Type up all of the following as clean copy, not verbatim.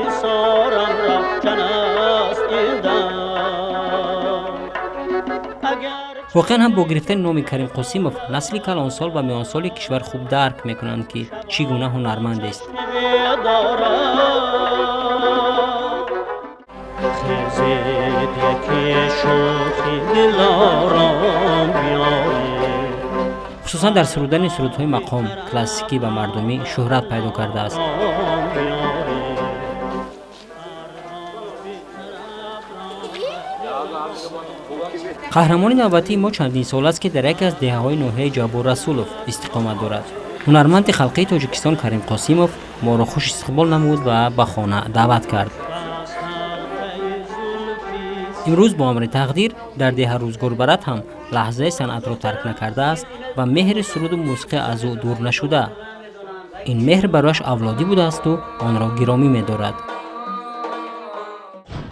سارم رفتن است این دم. واقعا هم با گرفتن نام کریم قاسیموف نسل کلانسال و میانسال کشور خوب درک میکنند که چگونه هنرمند است. خصوصا در سرودن سرودهای مقام کلاسیکی و مردمی شهرت پیدا کرده است. قهرمان نوبتی ما چندین سال است که در یک از دهه‌های ناحیه جابر رسولوف استقامت دارد. هنرمند خلقی تاجیکستان کریم قاسیموف ما را خوش استقبال نمود و به خانه دعوت کرد. امروز با امر تقدیر در ده روزگار برات هم لحظه صنعت را ترک نکرده است و مهر سرود و موسیقی از او دور نشده. این مهر برایش اولادی بوده است و آن را گرامی می‌دارد.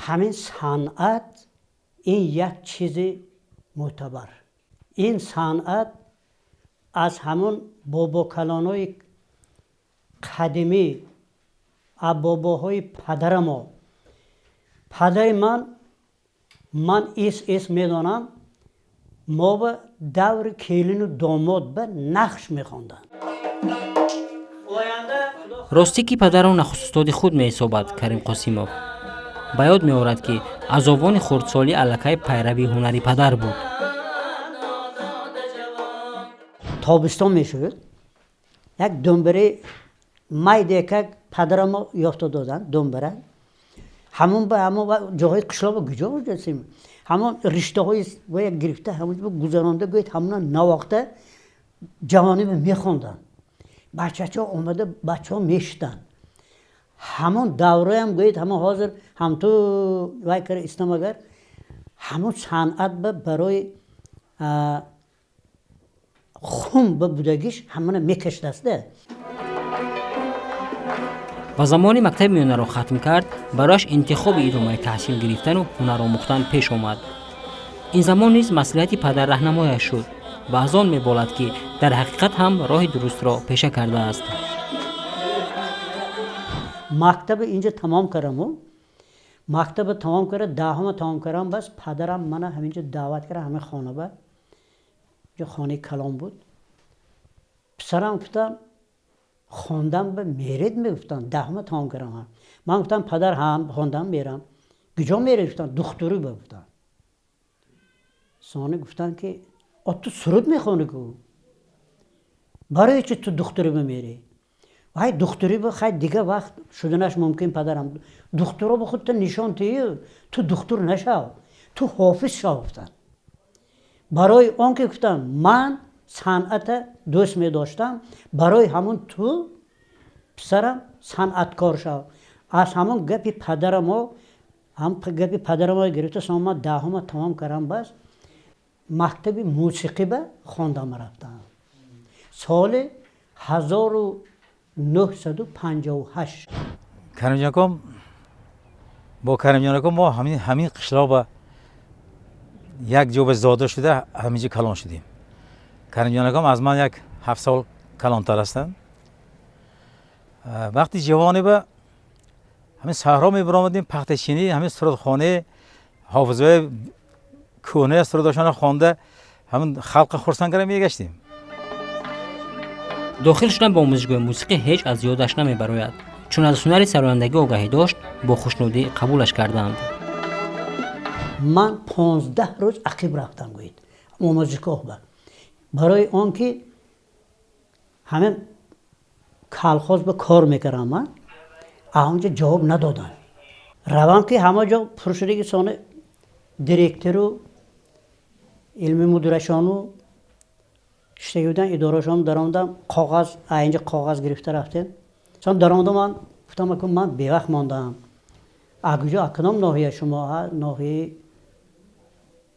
همین صنعت این یک چیز معتبر. این صنعت از همون بابا کلانای قدیمی، باباهای پدر ما، پدر من اسم میدانم، ما به دور کلین و داماد به نقش میخواندن. راستی که پدر و نخست استاد خود می‌حسابد کریم قاسیموف. به یاد می‌آورد که از آوان خردسالی الکای پیروی هنری پدر بود. تابستان میشد یک دنبره مایده که پدرم یافته دادن دنبره همون جاهای قشلا به گجا رسیم همون رشته های باید گرفته همون گذرانده گوید همون نواخته جوانی به میخوندن بچه ها اومده بچه ها میشتن همون دوره هم گوید همون حاضر هم تو وای کر استماگر همون صنعت برای خون به بودگیش همون میکشت دسته. و زمانی مکتب میانه را ختم کرد برایش انتخاب ادامه تحصیل گرفتن و هنر آموختن پیش آمد. این زمان نیز مصلحت پدر راهنمایش شد و از آن میبالد که در حقیقت هم راه درست را پیشه کرده است. مکتب اینجا تمام کردم مکتب تمام کرد دهم تمام کردم بس پدرم من همینجا دعوت کرد همه خانه با جو خانه کلام بود پسرم گفتم خواندم به میرید میگفتن دهم تمام کردم من گفتم پدر هم خواندم میرم کجا میری گفتن دکتری گفتن سانه گفتن که تو سرود میخونی کو برای چی تو دکتری میری وای دکتری به خیلی دیگه وقت شدنش ممکن پدرم دکترا به خودت نشان تو دکتر نشو تو حافظ شو گفتن برای آن که گفتم من صنعت دوست می داشتم برای همون تو پسرم صنعتکار شو از همون گپی پدرم هم گپی پدرم گرفته ساما دهم تمام کردم بس مکتب موسیقی به خواندم رفتم سال 1958 کریم جان با کریم جان ما همین قشلا با یک جوب زاده شده همینجا کلان شدیم کریم جان از من یک 7 سال کلانتر هستند وقتی جوانی به همین صحرا میبرامدیم پختشینی همین سرودخانه حافظای کهنه سروداشان خوانده همین خلق خرسند کرده میگشتیم داخل شدن با آموزشگاه موسیقی هیچ از یادش نمیبراید چون از هنر سرایندگی آگاهی داشت با خوشنودی قبولش کردند. من 15 روز عقب رفتم گوید آموزشگاه برای آنکه همه کلخاز به کار میکردم من اونجا جواب ندادن روان که همه جا پرشدگی سانه دیرکتر و علمی مدیرشان و شتیودن ادارهشان درآمدم کاغذ اینجا کاغذ گرفته رفتن چون درآمدم من گفتم که من بی وقت ماندم اگه اکنام ناحیه شما ناحیه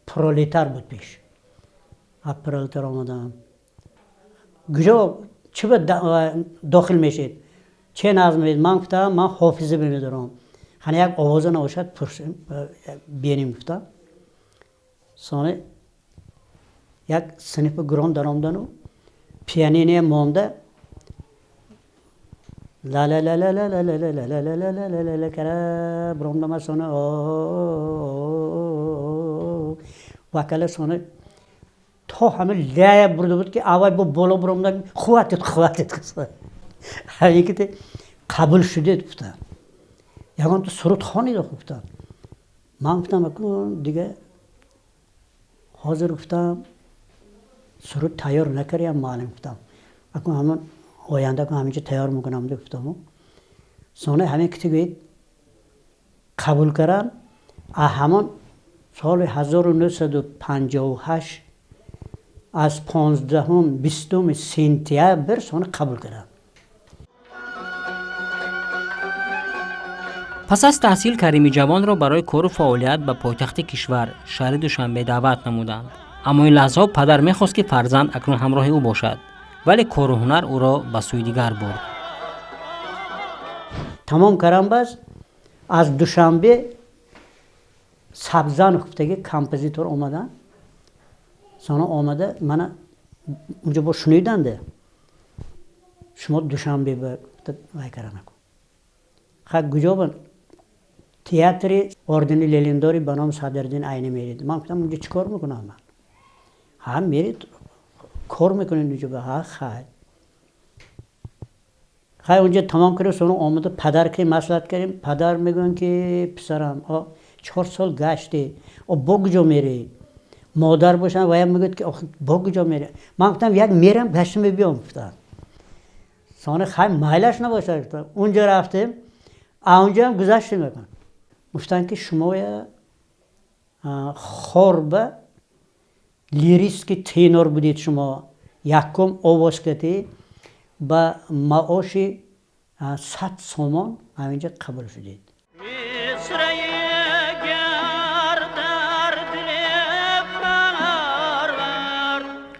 پرولتر بود پیش پرولتر آمدم گجا چه به داخل میشید چه نظم میید من گفتم من حافظه بمیدارم هنه یک آواز نباشد بیانیم گفتم سانه یک سنف گران در آمدن و پیانینه مانده لا لا لا لا لا لا لا لا لا لا لا لا لا لا لا کرا برام سونه وکل سونه تا همه لایه برده بود که آوای با بالا برام خواتت قصه هایی که قبول شده گفتن یکان تو سرود خانی رو گفتن من گفتم اکن دیگه حاضر گفتم سرود تیار نکردیم معلم گفتم اکن همون آینده که همینجا تیار میکنم ده گفتم سانه همین کتگوید قبول کردن همون سال 1958 از 15 سپتامبر سانه قبول کردن. پس از تحصیل کریمی جوان را برای کار و فعالیت به پایتخت کشور شهر دوشنبه دعوت نمودند. اما این لحظه پدر میخواست که فرزند اکنون همراه او باشد، ولی کار و هنر او را به سوی دیگر برد. تمام کردم بس از دوشنبه سبزان گفتگی کمپوزیتور اومدن سانا آمده من اونجا با شنیدنده شما دوشنبه وای کردن نکن خب گجا بند تئاتر اردنی لیلینداری به نام صدرالدین عینی میرید من گفتم اونجا چیکار میکنم من هم میرید کار میکنید اونجا به ها خیلی اونجا تمام کرد سونو آمده پدر که مسئلت کردیم پدر میگن که پسرم 4 سال گشته با کجا میری مادر باشن و هم میگد که با کجا میری من گفتم یک میرم گشتم بیام گفتم سانه خیلی مایلش نباشه گفتم اونجا رفتیم اونجا هم گذشتیم گفتن که شما خوربه لیریسک تینور بودید شما یکم آواز کردید با معاش 100 سومان همینجا قبول شدید.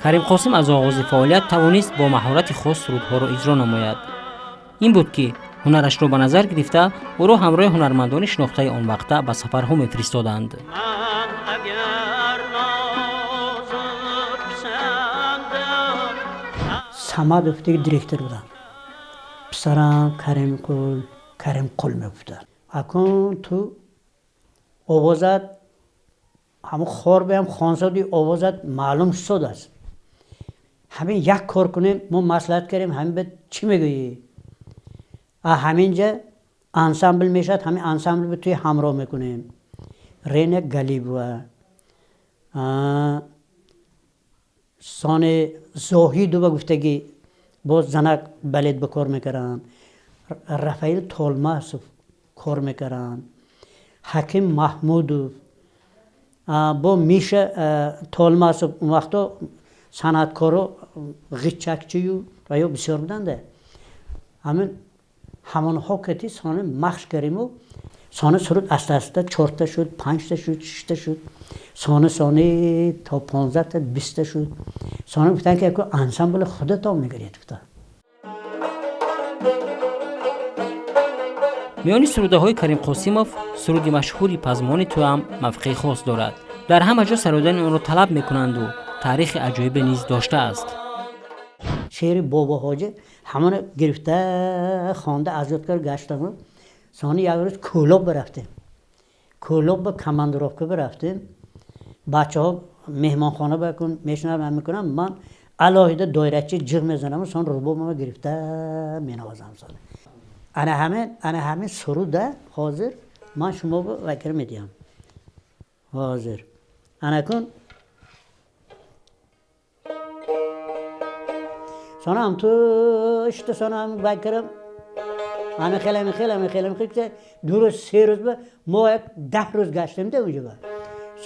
کریم قاسم از آغاز فعالیت توانست با مهارت خاص سرودها را اجرا نماید. این بود که هنرش را به نظر گرفته او را همراه هنرمندان شناخته آن وقته به سفرها میفرستادند. سماد افتی دیرکتر بودم پسرم کریم قل میگفتن اکن تو آوازت همون خور بیم خانسادی آوازت معلوم شد است همین یک کار کنیم ما مصلحت کردیم همین به چی میگویی همینجا انسامبل میشد همین انسامبل به توی همراه میکنیم رین گلیبوه سان زاهید و گفتگی باز زنک بلد بکار میکردن رفایل طولماس کار میکردن حکیم محمود با میشه طولماس اون وقتا صنعتکارو غیچکچی و یا بسیار بودن ده همون ها کتی سانه مخش کردیم و سانه سرود استه 4 تا شد 5 تا شد 6 تا شد سانه تا 15 تا 20 تا شد سانه گفتن که انسامبل خودت هم میگرید گفتن میانی سروده های کریم قاسموف سرودی مشهوری پزمان تو هم مفقه خاص دارد. در همه جا سرودن اون رو طلب میکنند و تاریخ عجایب نیز داشته است. شعر بابا حاجه همون گرفته خوانده ازادکار گشتم سانی یک روز کلوب برفتیم کلوب به کماندروفکه برفتیم بچه ها مهمان خانه بکن میشنم میکنم من علاهیده دایرچی جغ میزنم سان رباب ما گرفته مینوازم سانه انا همه سروده حاضر من شما با وکر میدیم حاضر انا کن سانه هم تو اشته سانه هم وکرم همه خیلی که 2 روز 3 روز به ما 10 روز گشتیم ده اونجا با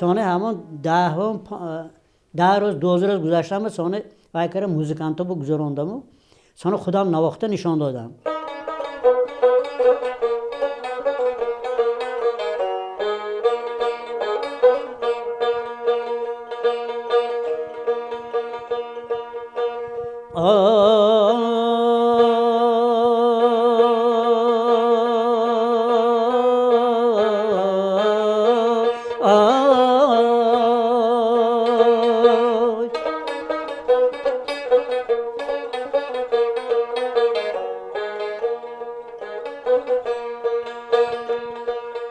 سانه همون 10 روز 12 روز گذاشتم سانه وکرم موزیکانتا با گذاراندم و سانه خودم نواخته نشان دادم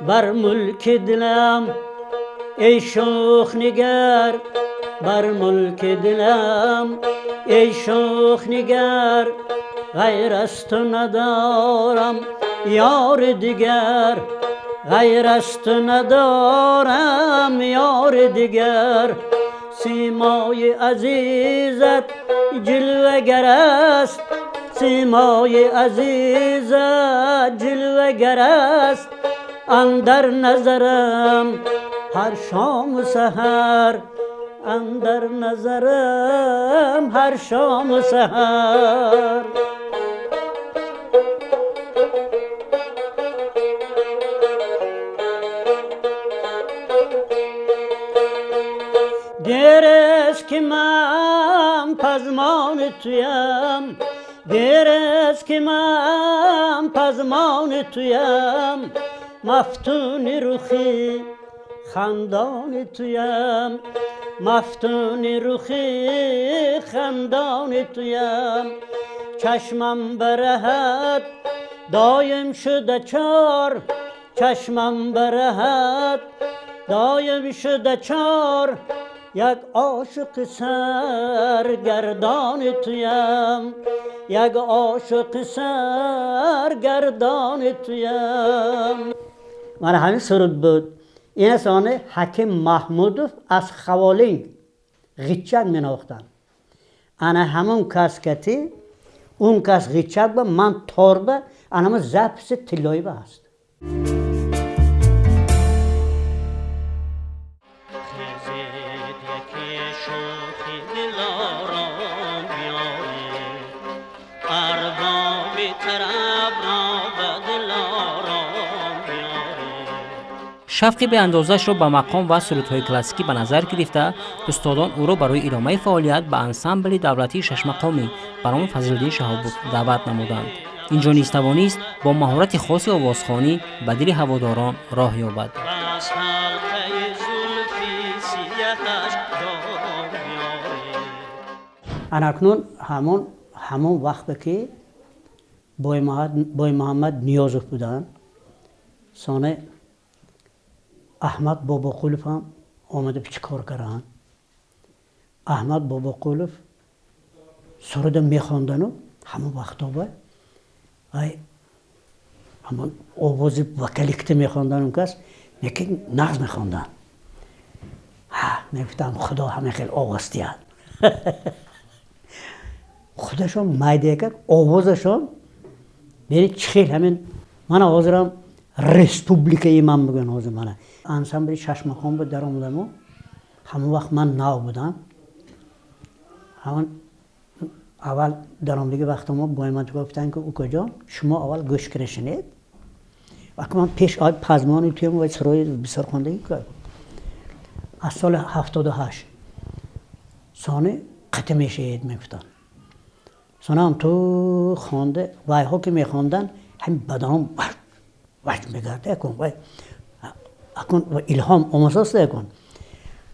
بر ملک دلم ای شوخ نگر، بر ملک دلم ای شوخ نگر، غیر از تو ندارم یار دیگر، غیر از تو ندارم یار دیگر. سیمای عزیزت جلوه گر است، سیمای عزیزت جلوه گر است، اندر نظرم هر شام و سحر، اندر نظرم هر شام و سحر. دیرست که من پزمان تویم، دیرست که من پزمان تویم، مفتون رخی خندان تویم، مفتون رخی خندان تویم. چشمم برهد دایم شده چار، چشمم برهد دایم شده چار، یک عاشق سرگردان تویم، یک عاشق سرگردان تویم. من همین سرود بود. این اسانه حکیم محمودوف از خوالین غیچک می ناختن. انا همون کس کتی اون کس غیچک با من تاربه انا زبس تلایی با هست. شفقی به اندازش را به مقام و سرودهای کلاسیکی به نظر گرفته، استادان او را برای ادامه فعالیت به انسامبل دولتی شش مقامی برام فضلالدین شهابوف دعوت نمودند. اینجا نیز توانست با مهارت خاص آوازخوانی به دل هواداران راه یابد. اکنون همون وقت که بای محمد نیازوف بودن، سانه احمد بابا قلوف هم آمده پیچ کار کردن. احمد بابا قلوف سرود میخواندن و همون وقتا با همون آواز وکلیکت میخواندن اون کس میگه نغز میخواندن. میگفتم خدا همه خیلی آوازتی هست. خودشون مایده کرد آوازشون بینید چه خیلی همین من حاضرم رسپوبلیکه من بگن حاضر منه. انسامبل شش مقام بود در آمدم و همون وقت من نو بودم. همون اول در آمدگی وقت ما با من گفتن که اوکا جان شما اول گوش کرشنید وقتی من پیش آی پزمانی تویم و سرای بسیار خوندگی کرد. از سال 78 سانه قطع میشه میگفتن. سانه هم تو خونده وای ها که میخوندن همین بدنم وجد میگرده اکن و الهام آموزاست اکن.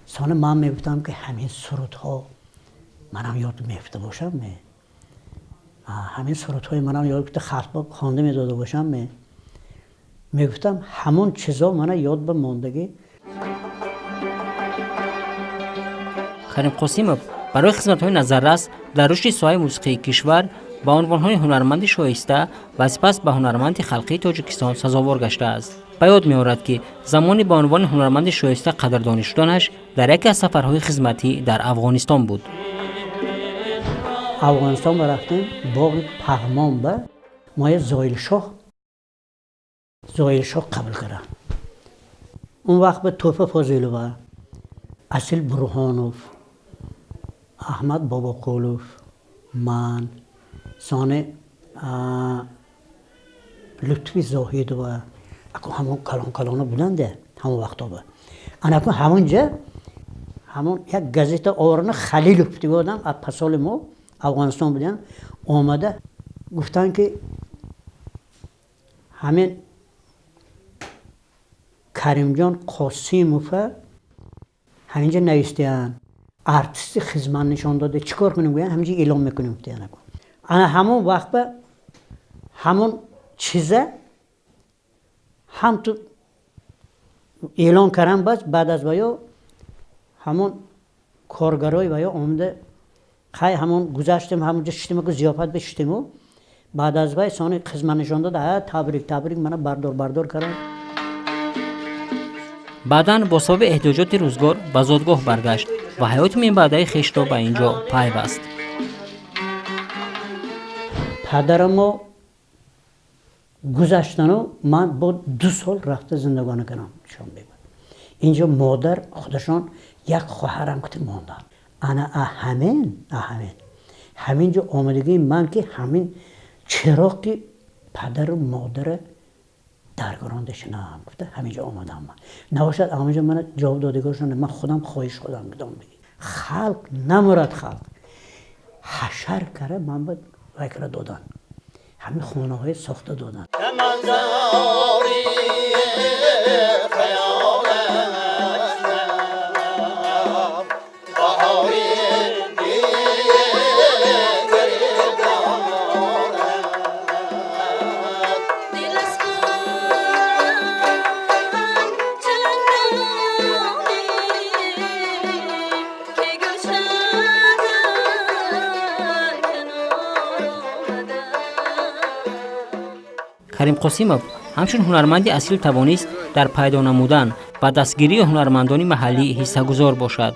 سانه من میگفتم که همین سرودها منم یاد میفته باشم همین سرودهای منم یاد میفته خطبه خوانده میداده باشم میگفتم همون چیزا من یاد به ماندگی. کریم قاسموف برای خدمت‌های نظررس در رشد ساحه موسیقی کشور با عنوان‌های هنرمند شایسته و سپس به هنرمند خلقی تاجیکستان سزاوار گشته است. به یاد می‌آورد که زمانی با عنوان هنرمند شایسته قدردانی شدنش در یکی از سفرهای خدمتی در افغانستان بود. افغانستان رفتیم باغ پغمان به مایه زایل شاه قبول کردن. اون وقت به توفه فاضلوی، اصیل برهانوف، احمد بابا قولوف، من، سانه لطفی زاهید و همون کلان بودنده همون وقتا با. انا همونجا همون یک گازیت آورن خلیلوف بودن از پسال ما افغانستان بودن آمده گفتن که همین کریم جان قاسموف همینجا نوشتن ارتیست خدمت نشان داده چیکار کنیم گویان همینجا اعلام میکنیم گفتن. انا همون وقت به همون چیزه هم تو اعلان کردم بس بعد از ویا همون کارگرای ویا آمده خیلی همون گذشتیم همونجا شتیم که زیافت بشتیم و بعد از وی سانی خدمت نشان داد تبریک منو بردار کردن. بعداً با سبب احتیاجات روزگار به زادگاه برگشت و حیات من بعدی خویش را به اینجا پیوست. پدرمو گذشتنو من با 2 سال رفته زندگانی کنم شام بگم. اینجا مادر خودشان یک خواهرم کتی ماندن. انا همینجا آمدگی من که همین چراغی پدر و مادر درگراندش نام گفته همینجا آمدم من. نباشد همینجا من جواب دادگارشان من خودم خواهش خودم بدم بگی. خلق نمرد خلق. حشر کرده من باید وکر دادن. همین خونه های ساخته دادن. کریم قاسمov همچون هنرمندی اصیل توانست در پیدا نمودن و دستگیری هنرمندان محلی حصه‌گذار باشد.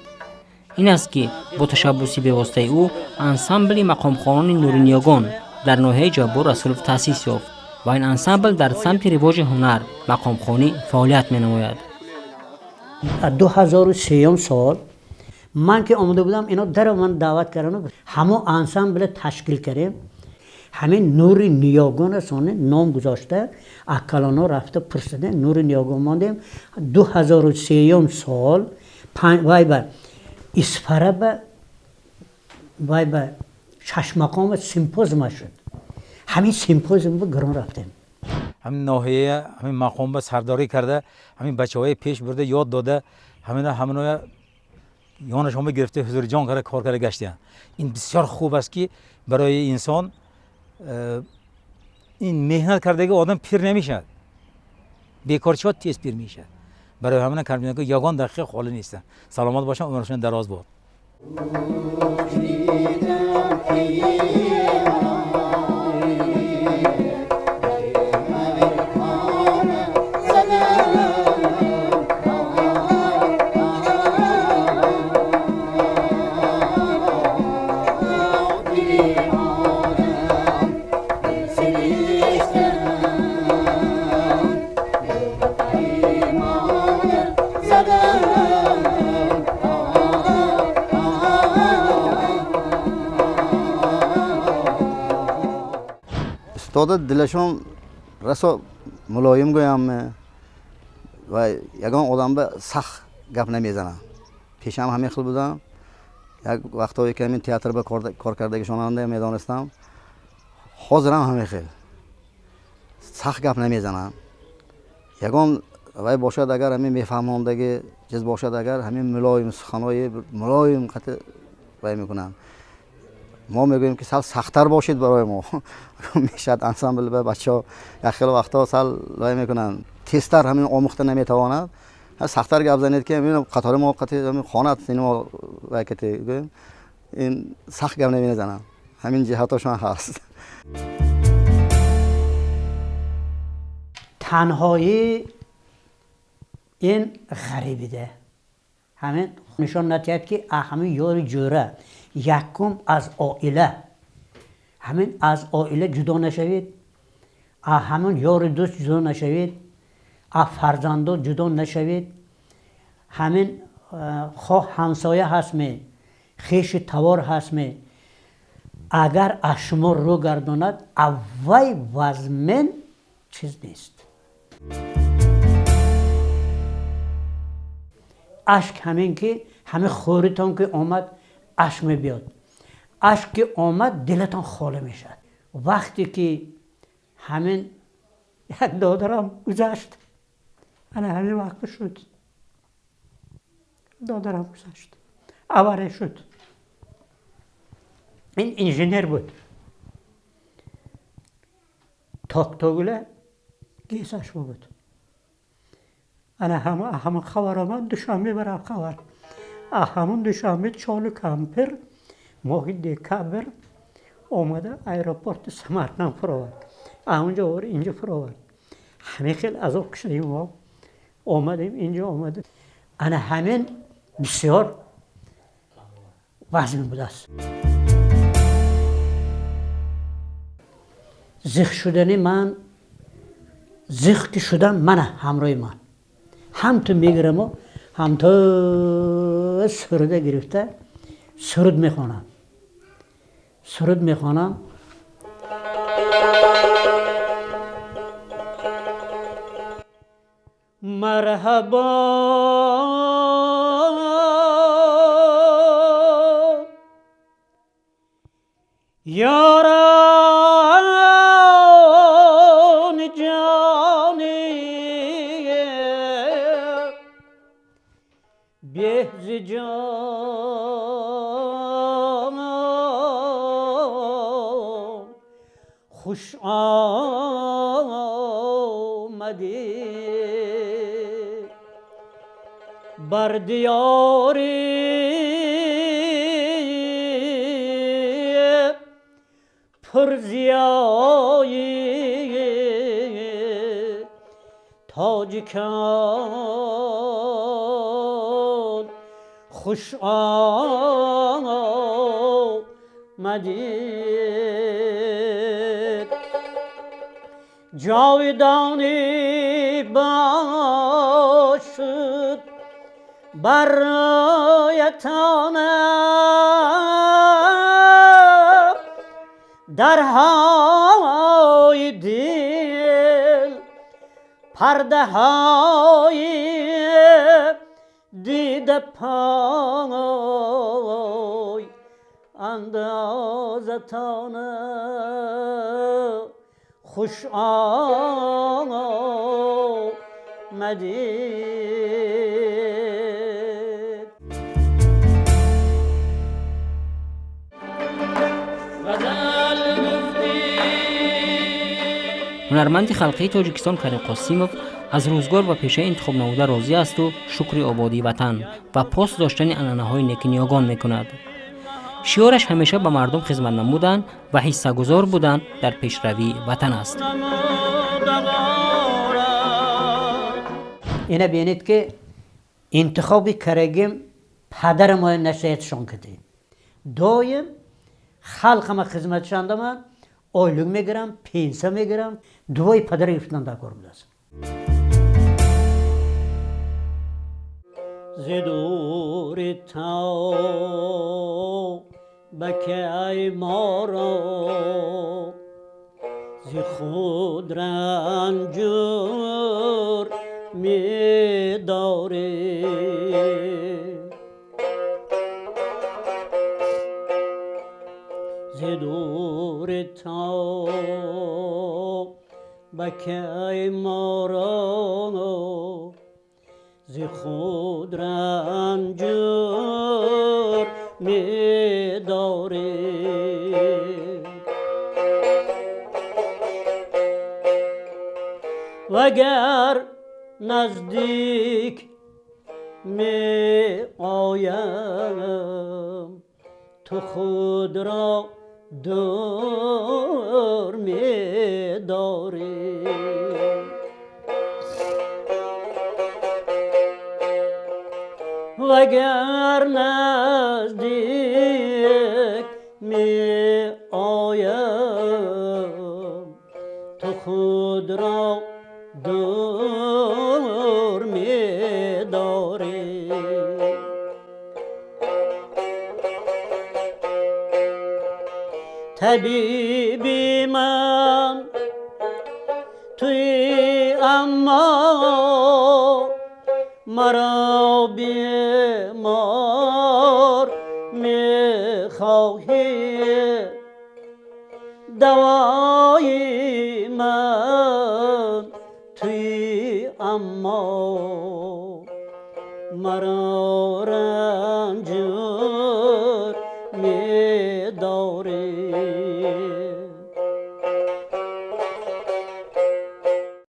این است که با تشبوسی به واسطه او انسامبل مقامخوانان نورنیاگان در ناحیه جبار رسولف تأسیس یافت و این انسامبل در سمت رواج هنر مقامخوانی فعالیت می‌نماید. 2003 سال من که آمده بودم اینا در من دعوت کردن همه انسامبل تشکیل کردیم. همین نور نیاگان سانه نام گذاشته اکلانا رفته پرسیده نور نیاگان ماندیم 2003 سال وای با اسپره وای با ششمقام سیمپوزیوم شد. همین سیمپوزیوم به گران رفتیم. همین ناحیه همین مقام به سرداری کرده همین بچه‌های پیش برده یاد داده همین یانش هم گرفته حضور جان کرده کار کرده گشتن. این بسیار خوب است که برای انسان این مهنت کردگی آدم پیر نمیشه. بیکارچی ها تیز پیر میشه. برای همین کریم که یگان دقیقه خالی نیستن. سلامت باشن عمرشون دراز باد. استاد دلشون رسا ملایم گویم و یگان آدم به سخت گپ نمیزنن. پیشم همین خیلی بودم. یک وقتایی که همین تئاتر به کار کردگیشان آنده میدانستم. حاضرم همین خیلی سخت گپ نمیزنن. یگان وای باشد اگر همین میفهماندگی چیز باشد اگر همین ملایم سخنای ملایم قطع وای میکنن. ما میگوییم که سال سخت‌تر باشید برای ما. میشد انسامبل به بچه‌ها یک خیلی وقتا سال وای میکنن تیزتر همین آموخته نمیتواند. سخت‌تر گپ زنید که همین قطار موقتی همین خانه سینما وقتی گویم این سخت گپ نمیزنن. همین جهاتشون هست. تنهایی این غریبیده. همین نشان ندهد که همین یاری جوره یکم از عائله همین از عائله جدا نشوید. همین یار دوست جدا نشوید. فرزندان جدا نشوید. همین خواه همسایه هستمی خیش توار هستمی اگر اشما رو گرداند اوی وزمن چیز نیست. اشک همین که همه خوریتان که آمد اشک می بیاد. اشک که آمد دلتان خالی میشد. وقتی که همین یک دادرم گذشت انا همین وقت شد دادرم گذشت آواره شد. این انجینیر بود. تاکتاگله گیسش بود. انا همون خبرم دوشنبه برم خبر همون دوشنبه چالو کمپر ماه دکبر آمده ایروپورت سمرقند فرآورد اونجا اور اینجا فرآورد همه خیلی عذاب کشیدیم ما آمدیم اینجا آمده انا همین بسیار وزن بوده است زخ شدنی من زخ که شدم من همراه من هم تو میگیرم و هم تو سرده گرفته سرود میخوانم مرحبا یاران جانی بهز جان خوش آمدی بر دیاری پرزیایی تاجیکان خوش آمدید جاودانی باشد برایتان درهای دل پرده های دیده پای اندازتان خوش آمدید هنرمند خلقی تاجیکستان کریم قاسیموف از روزگار و پیشه انتخاب نموده راضی است و شکر آبادی وطن و پاس داشتن عنعنه‌های نکینیاگان میکند. شعارش همیشه به مردم خدمت نمودن و حصه گذار بودن در پیشروی وطن است. اینه بینید که انتخاب کرگیم پدر ما نصیحتشان کرده دایم خلق ما خدمتشان دارم آیلوگ میگیرم پنسه میگیرم دوای پدر گفتن در کار بوده است زدور تا بکی ما را ز خود رنجور می داری زدور تا بکی ما را ز خود رنجور می داری وگر نزدیک می آیم تو خود را دور می داری وگر نزدیک می آیم تو خود را دور می داری طبیبی من توی اما مرا بیمار میخواهی دوای من توی اما مرا رنجور